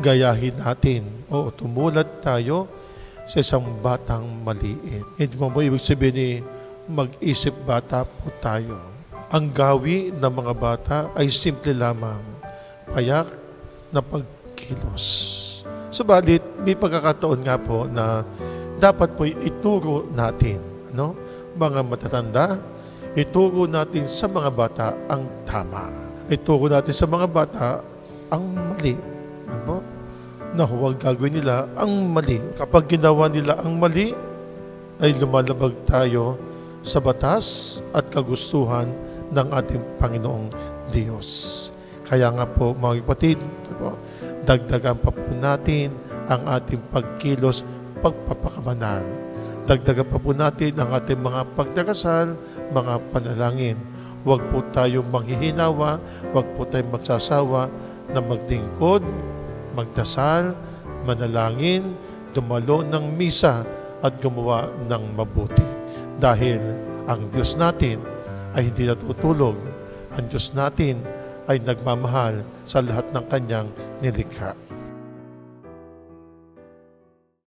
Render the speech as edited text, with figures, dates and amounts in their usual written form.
gayahin natin o tumulad tayo sa isang batang maliit. Hindi mo ibig sabihin ni mag-isip bata po tayo. Ang gawi ng mga bata ay simple lamang, payak na pagkilos. Subalit, may pagkakataon nga po na dapat po ituro natin, mga matatanda, ituro natin sa mga bata ang tama. Ituro natin sa mga bata ang mali. Na huwag gagawin nila ang mali. Kapag ginawa nila ang mali, ay lumalabag tayo sa batas at kagustuhan ng ating Panginoong Diyos. Kaya nga po mga kapatid, dagdagan pa po natin ang ating pagkilos, pagpapakamanan. Dagdagan pa po natin ang ating mga pagdarasal, mga panalangin. Huwag po tayong manghihinawa, huwag po tayong magsasawa na magtingkod, magdasal, manalangin, dumalo ng misa at gumawa ng mabuti. Dahil ang Diyos natin ay hindi natutulog. Ang Diyos natin ay nagmamahal sa lahat ng kanyang nilikha.